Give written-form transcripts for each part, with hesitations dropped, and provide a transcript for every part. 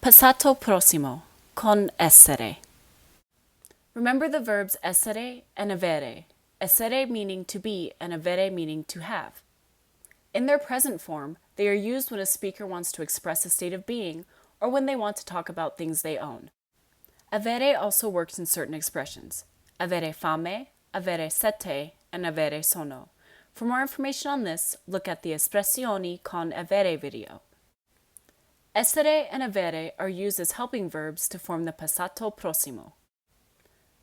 Pssato prossimo, con essere. Remember the verbs essere and avere, essere meaning to be and avere meaning to have. In their present form, they are used when a speaker wants to express a state of being or when they want to talk about things they own. Avere also works in certain expressions: avere fame, avere sete, and avere sonno. For more information on this, look at the espressioni con avere video. Essere and avere are used as helping verbs to form the passato prossimo.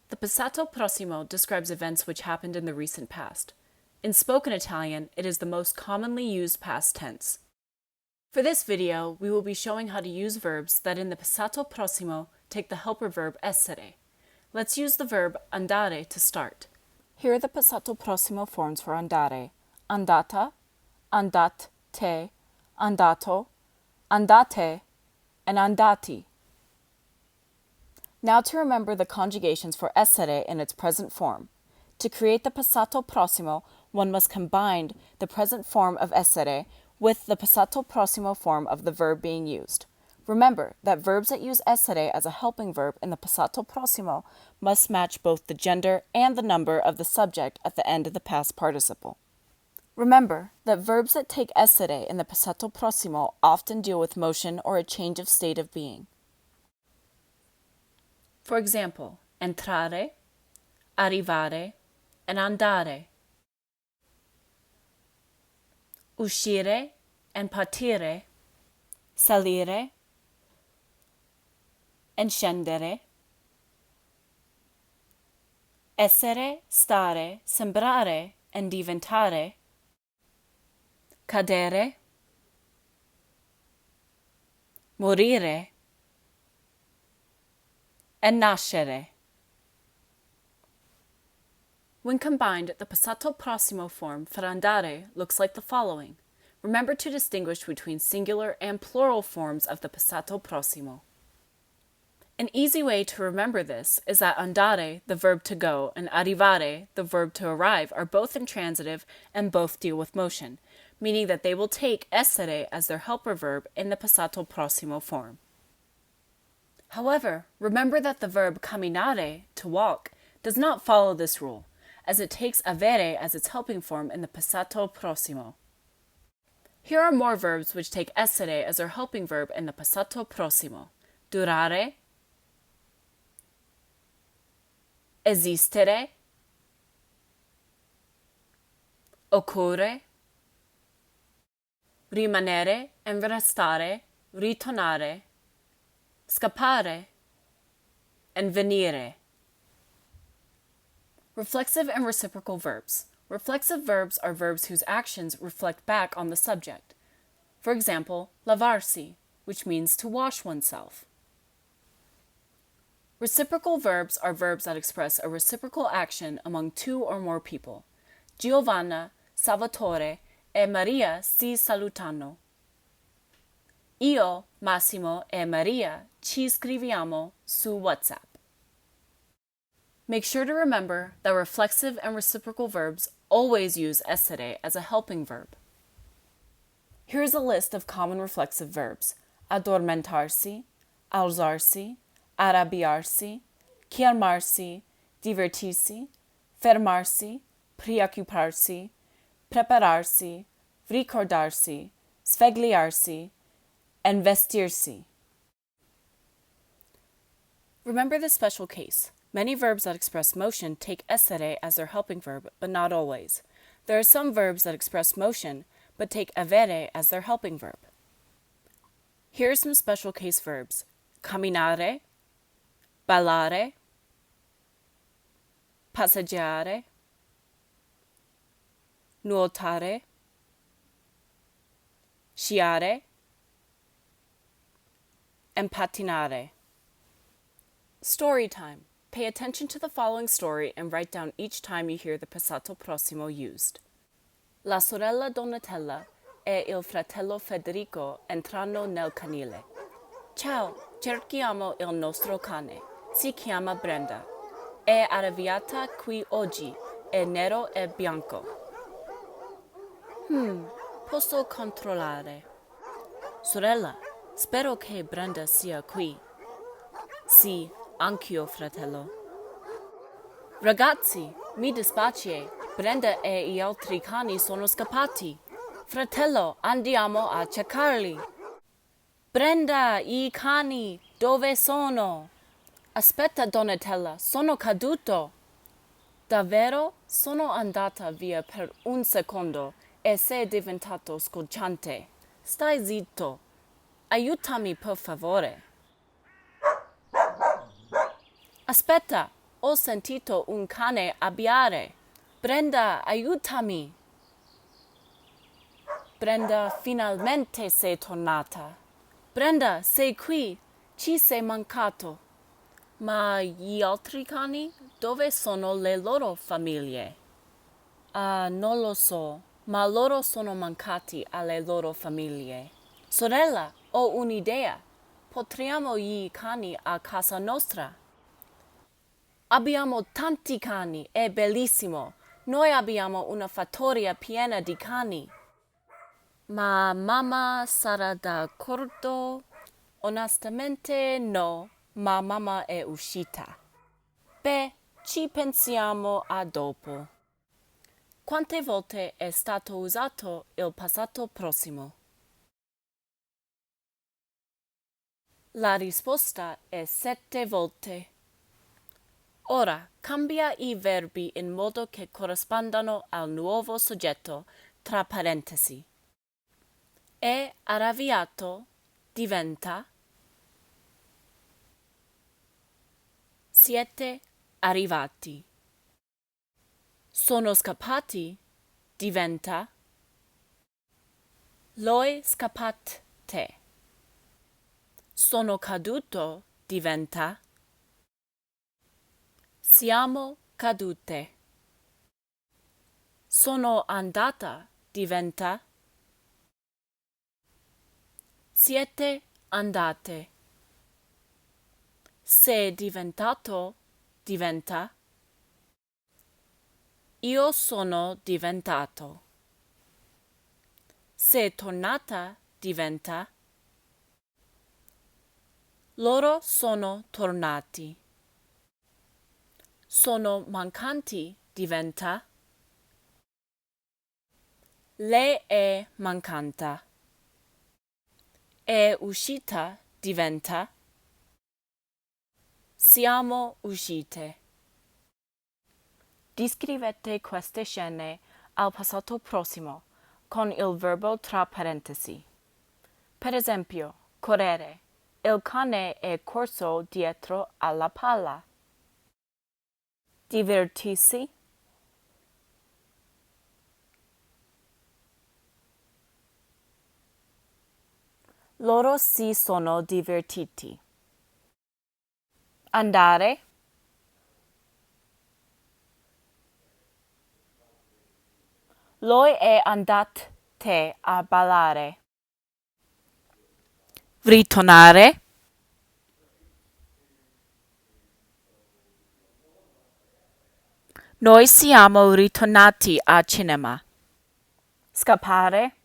The passato prossimo describes events which happened in the recent past. In spoken Italian, it is the most commonly used past tense. For this video, we will be showing how to use verbs that in the passato prossimo take the helper verb essere. Let's use the verb andare to start. Here are the passato prossimo forms for andare: andata, andate, andato, andate, and andati. Now to remember the conjugations for essere in its present form. To create the passato prossimo, one must combine the present form of essere with the passato prossimo form of the verb being used. Remember that verbs that use essere as a helping verb in the passato prossimo must match both the gender and the number of the subject at the end of the past participle. Remember that verbs that take essere in the passato prossimo often deal with motion or a change of state of being. For example, entrare, arrivare, and andare. Uscire and partire, salire and scendere. Essere, stare, sembrare and diventare. Cadere, morire, and nascere. When combined, the passato prossimo form for andare looks like the following. Remember to distinguish between singular and plural forms of the passato prossimo. An easy way to remember this is that andare, the verb to go, and arrivare, the verb to arrive, are both intransitive and both deal with motion, meaning that they will take essere as their helper verb in the passato prossimo form. However, remember that the verb camminare, to walk, does not follow this rule, as it takes avere as its helping form in the passato prossimo. Here are more verbs which take essere as their helping verb in the passato prossimo: durare, esistere, occorre, rimanere and restare, ritornare, scappare, and venire. Reflexive and reciprocal verbs. Reflexive verbs are verbs whose actions reflect back on the subject. For example, lavarsi, which means to wash oneself. Reciprocal verbs are verbs that express a reciprocal action among two or more people. Giovanna, Salvatore, e Maria si salutano. Io, Massimo e Maria ci scriviamo su WhatsApp. Make sure to remember that reflexive and reciprocal verbs always use essere as a helping verb. Here is a list of common reflexive verbs: addormentarsi, alzarsi, arrabbiarsi, chiamarsi, divertirsi, fermarsi, preoccuparsi, prepararsi, ricordarsi, svegliarsi, and vestirsi. Remember this special case. Many verbs that express motion take essere as their helping verb, but not always. There are some verbs that express motion, but take avere as their helping verb. Here are some special case verbs: camminare, ballare, passeggiare, nuotare, sciare, and pattinare. Story time. Pay attention to the following story and write down each time you hear the passato prossimo used. La sorella Donatella e il fratello Federico entrano nel canile. Ciao, cerchiamo il nostro cane. Si chiama Brenda. È arrivata qui oggi. È nero e bianco. Posso controllare. Sorella, Spero che Brenda sia qui. Sì, anch'io, fratello. Ragazzi, mi dispiace. Brenda e gli altri cani sono scappati. Fratello, andiamo a cercarli. Brenda, i cani, dove sono? Aspetta, Donatella, sono caduto. Davvero? Sono andata via per un secondo e sei diventato scocciante. Stai zitto. Aiutami, per favore. Aspetta, ho sentito un cane abbiare. Brenda, aiutami. Brenda, finalmente sei tornata. Brenda, sei qui. Ci sei mancato. Ma gli altri cani? Dove sono le loro famiglie? Ah, non lo so, ma loro sono mancati alle loro famiglie. Sorella, ho un'idea. Potriamo i cani a casa nostra. Abbiamo tanti cani, è bellissimo. Noi abbiamo una fattoria piena di cani. Ma mamma sarà d'accordo? Onestamente no, ma mamma è uscita. Beh, ci pensiamo a dopo. Quante volte è stato usato il passato prossimo? La risposta è 7 volte. Ora cambia i verbi in modo che corrispondano al nuovo soggetto tra parentesi. È arrabbiato diventa siete arrivati. Sono scappati diventa loi scappate. Sono caduto diventa siamo cadute. Sono andata diventa siete andate. Sei diventato diventa io sono diventato. Sei tornata diventa loro sono tornati. Sono mancanti diventa lei è mancanta. È uscita diventa siamo uscite. Descrivete queste scene al passato prossimo con il verbo tra parentesi. Per esempio, correre. Il cane è corso dietro alla palla. Divertirsi. Loro si sono divertiti. Andare. Lei è andate a ballare. Ritornare. Noi siamo ritornati a cinema. Scappare.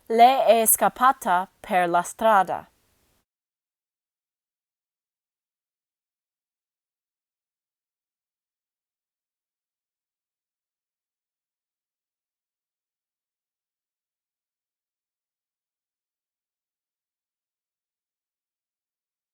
Lei è scappata per la strada.